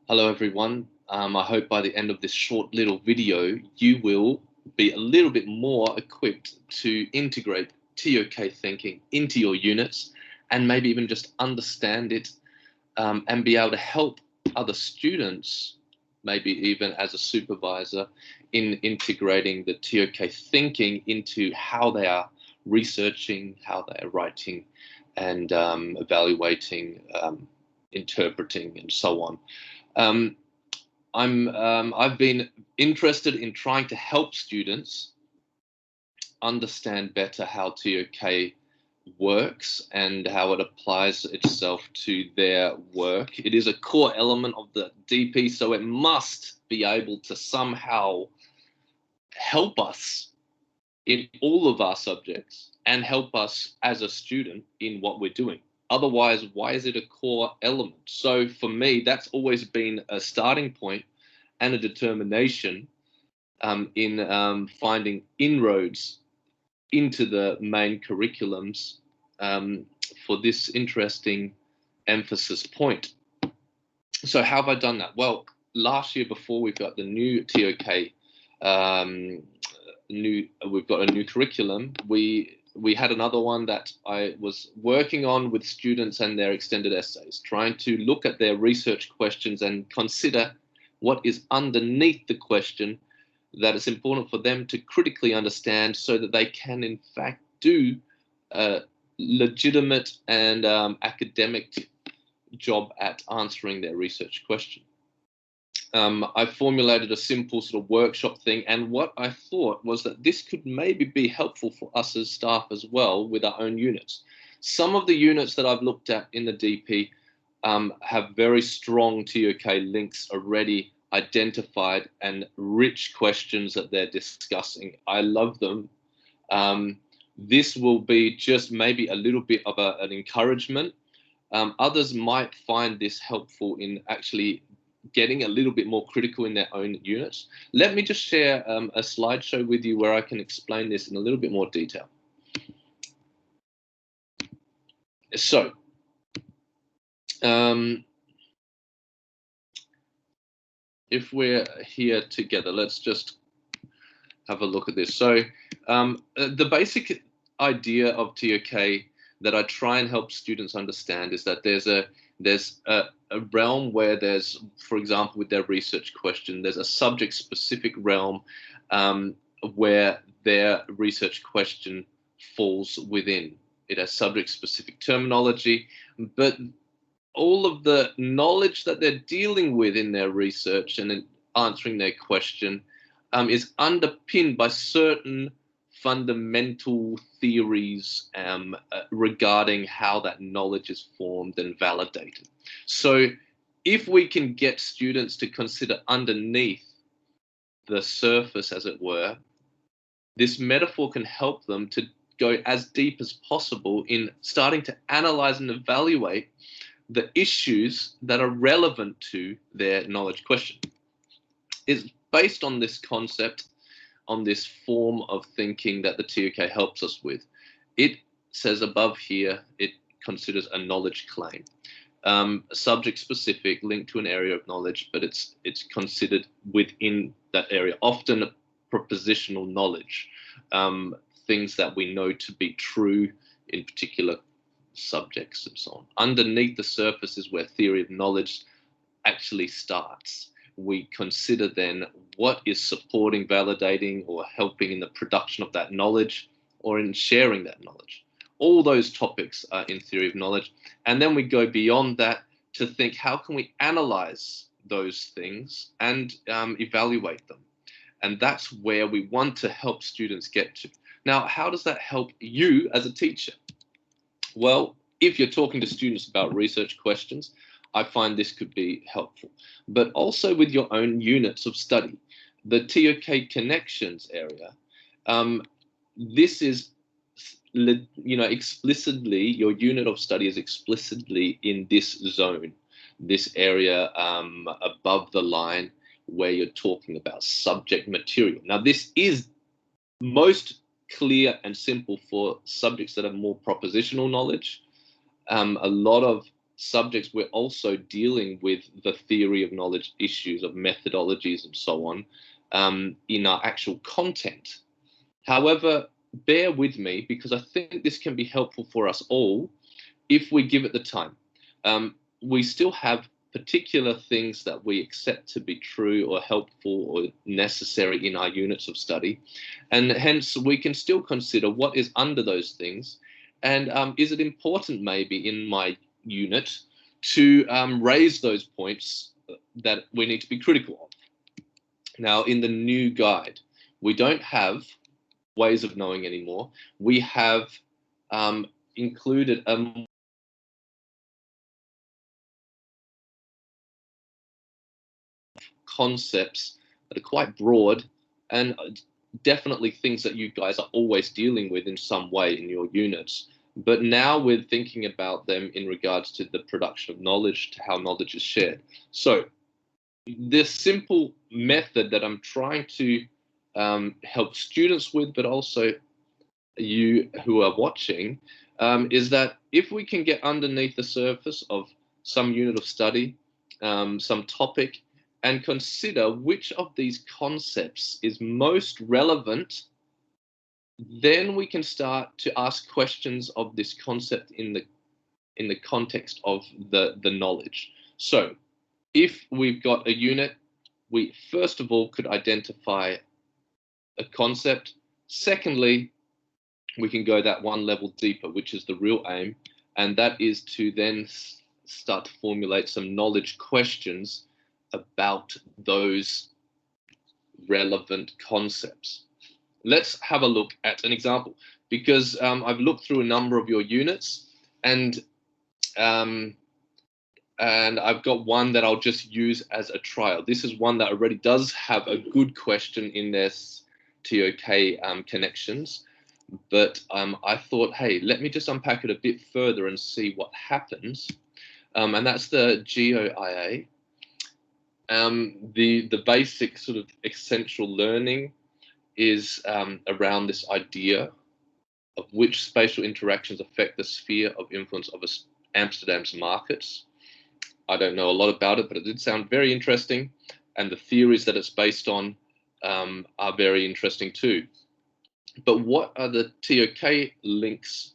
Hello everyone. I hope by the end of this short little video, you will be a little bit more equipped to integrate TOK thinking into your units and maybe even just understand it and be able to help other students, maybe even as a supervisor, in integrating the TOK thinking into how they are researching, how they are writing and evaluating, interpreting and so on. I've been interested in trying to help students understand better how TOK works and how it applies itself to their work. It is a core element of the DP, so it must be able to somehow help us in all of our subjects and help us as a student in what we're doing. Otherwise, why is it a core element? So for me, that's always been a starting point and a determination in finding inroads into the main curriculums for this interesting emphasis point. So how have I done that? Well, last year before we got the new TOK, we've got a new curriculum. We had another one that I was working on with students and their extended essays, trying to look at their research questions and consider what is underneath the question that is important for them to critically understand so that they can in fact do a legitimate and academic job at answering their research question. I formulated a simple sort of workshop thing, and what I thought was that this could maybe be helpful for us as staff as well with our own units. Some of the units that I've looked at in the DP have very strong TOK links already identified and rich questions that they're discussing. I love them. This will be just maybe a little bit of an encouragement. Others might find this helpful in actually getting a little bit more critical in their own units. Let me just share a slideshow with you where I can explain this in a little bit more detail. So, if we're here together, let's just have a look at this. So, the basic idea of TOK that I try and help students understand is that there's a realm where there's, for example, with their research question, there's a subject-specific realm where their research question falls within. It has subject-specific terminology, but all of the knowledge that they're dealing with in their research and in answering their question is underpinned by certain fundamental theories regarding how that knowledge is formed and validated. So if we can get students to consider underneath the surface, as it were, this metaphor can help them to go as deep as possible in starting to analyze and evaluate the issues that are relevant to their knowledge question. It's based on this concept, on this form of thinking that the TOK helps us with. It says above here, it considers a knowledge claim. Subject specific, linked to an area of knowledge, but it's considered within that area, often propositional knowledge, things that we know to be true in particular subjects and so on. Underneath the surface is where theory of knowledge actually starts. We consider then what is supporting, validating, or helping in the production of that knowledge or in sharing that knowledge. All those topics are in theory of knowledge. And then we go beyond that to think, how can we analyze those things and evaluate them? And that's where we want to help students get to. Now, how does that help you as a teacher? Well, if you're talking to students about research questions, I find this could be helpful, but also with your own units of study. The TOK Connections area, this is, explicitly, your unit of study is explicitly in this zone, this area above the line where you're talking about subject material. Now, this is most clear and simple for subjects that have more propositional knowledge. A lot of subjects, we're also dealing with the theory of knowledge issues of methodologies and so on in our actual content. However, bear with me because I think this can be helpful for us all if we give it the time. We still have particular things that we accept to be true or helpful or necessary in our units of study, and hence we can still consider what is under those things, and is it important maybe in my unit to raise those points that we need to be critical of. Now, in the new guide, we don't have ways of knowing anymore. We have included a concepts that are quite broad and definitely things that you guys are always dealing with in some way in your units. But now we're thinking about them in regards to the production of knowledge, to how knowledge is shared. So this simple method that I'm trying to help students with, but also you who are watching, is that if we can get underneath the surface of some unit of study, some topic, and consider which of these concepts is most relevant, then we can start to ask questions of this concept in the context of the knowledge. So if we've got a unit, we first of all could identify a concept. Secondly, we can go that one level deeper, which is the real aim, and that is to then start to formulate some knowledge questions about those relevant concepts. Let's have a look at an example, because I've looked through a number of your units, and I've got one that I'll just use as a trial. This is one that already does have a good question in their TOK connections, but I thought, hey, let me just unpack it a bit further and see what happens. And that's the GOIA. The basic sort of essential learning is around this idea of which spatial interactions affect the sphere of influence of Amsterdam's markets. I don't know a lot about it, but it did sound very interesting, and the theories that it's based on are very interesting too. But what are the TOK links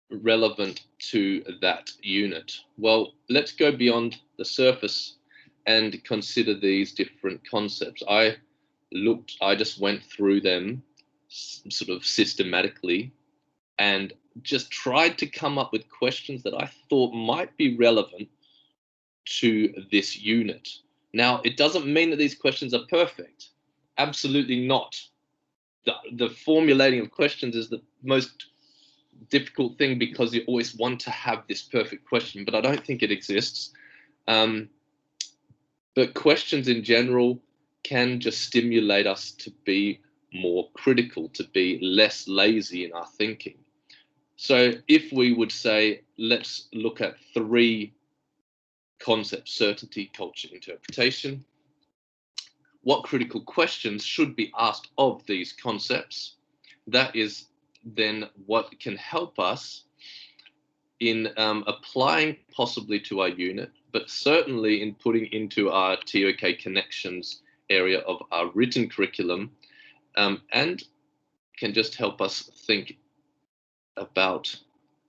relevant to that unit? Well, let's go beyond the surface and consider these different concepts. I just went through them sort of systematically and just tried to come up with questions that I thought might be relevant to this unit. Now, it doesn't mean that these questions are perfect. Absolutely not. The formulating of questions is the most difficult thing because you always want to have this perfect question, but I don't think it exists. But questions in general can just stimulate us to be more critical, to be less lazy in our thinking. So if we would say, let's look at 3 concepts: certainty, culture, interpretation. What critical questions should be asked of these concepts? That is then what can help us in applying possibly to our unit, but certainly in putting into our TOK Connections area of our written curriculum, and can just help us think about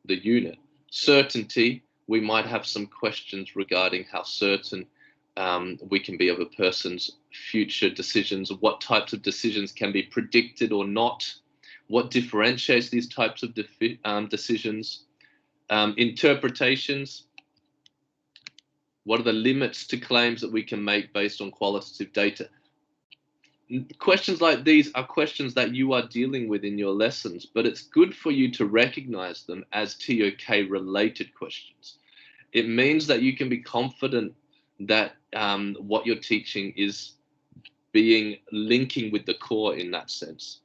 the unit. Certainty, we might have some questions regarding how certain we can be of a person's future decisions, what types of decisions can be predicted or not, what differentiates these types of decisions. Interpretations, what are the limits to claims that we can make based on qualitative data? Questions like these are questions that you are dealing with in your lessons, but it's good for you to recognize them as TOK related questions. It means that you can be confident that what you're teaching is linking with the core in that sense.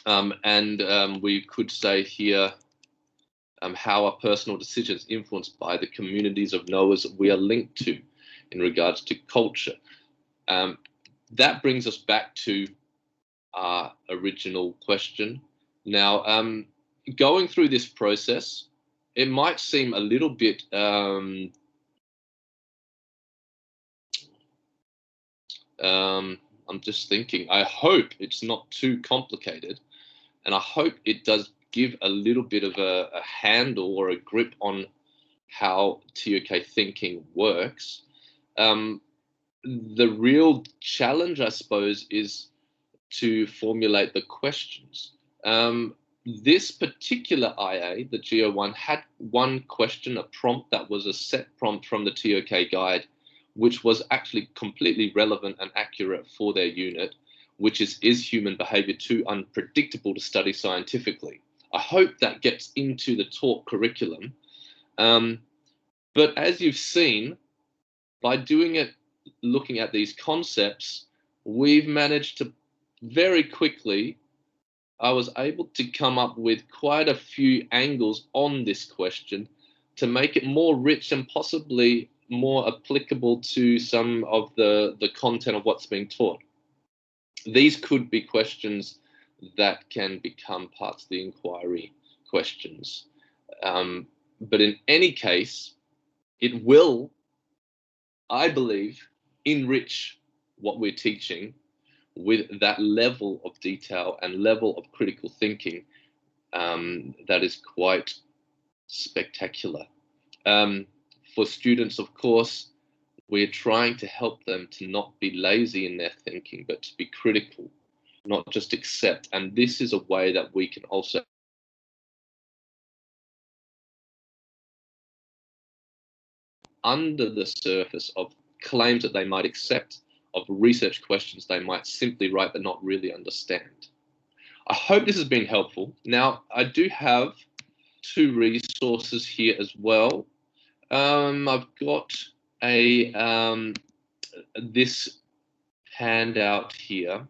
We could say here, how are personal decisions influenced by the communities of knowers we are linked to in regards to culture? That brings us back to our original question. Now, going through this process, it might seem a little bit I'm just thinking, I hope it's not too complicated, and I hope it does give a little bit of a handle or a grip on how TOK thinking works. The real challenge, I suppose, is to formulate the questions. This particular IA, the GO1, had one question, a prompt that was a set prompt from the TOK guide, which was actually completely relevant and accurate for their unit, which is human behavior too unpredictable to study scientifically? I hope that gets into the TOK curriculum. But as you've seen, by doing it, looking at these concepts, we've managed to very quickly, I was able to come up with quite a few angles on this question to make it more rich and possibly more applicable to some of the content of what's being taught. These could be questions that can become parts of the inquiry questions. But in any case, it will, I believe, enrich what we're teaching with that level of detail and level of critical thinking that is quite spectacular. For students, of course, we're trying to help them to not be lazy in their thinking, but to be critical, not just accept. And this is a way that we can also under the surface of claims that they might accept, of research questions they might simply write but not really understand. I hope this has been helpful. Now, I do have two resources here as well. I've got this handout here,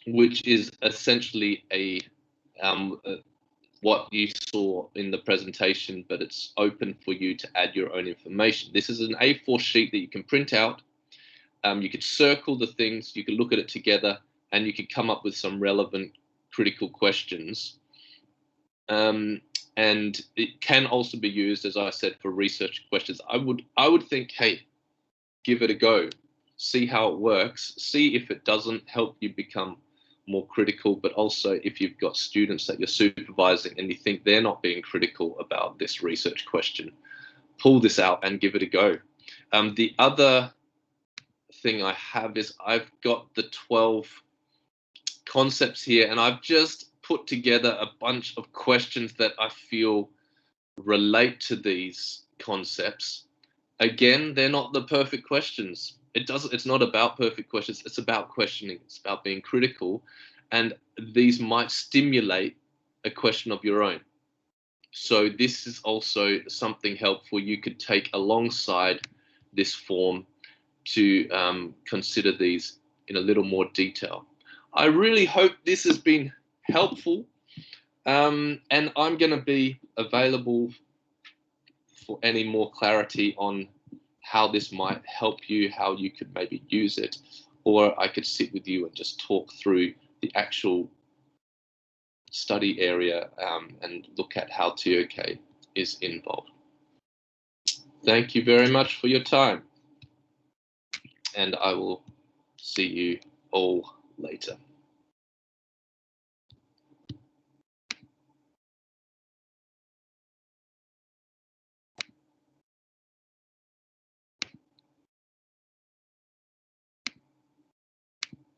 which is essentially what you saw in the presentation, but it's open for you to add your own information. This is an A4 sheet that you can print out. You could circle the things, you can look at it together, and you could come up with some relevant critical questions. And it can also be used, as I said, for research questions. I would think, hey, give it a go, see how it works, see if it doesn't help you become more critical, but also if you've got students that you're supervising and you think they're not being critical about this research question, pull this out and give it a go. The other thing I have is I've got the 12 concepts here, and I've just put together a bunch of questions that I feel relate to these concepts. Again, they're not the perfect questions. It's not about perfect questions. It's about questioning. It's about being critical. And these might stimulate a question of your own. So this is also something helpful you could take alongside this form to consider these in a little more detail. I really hope this has been helpful. And I'm going to be available for any more clarity on how this might help you, how you could maybe use it, or I could sit with you and just talk through the actual study area and look at how TOK is involved. Thank you very much for your time, and I will see you all later.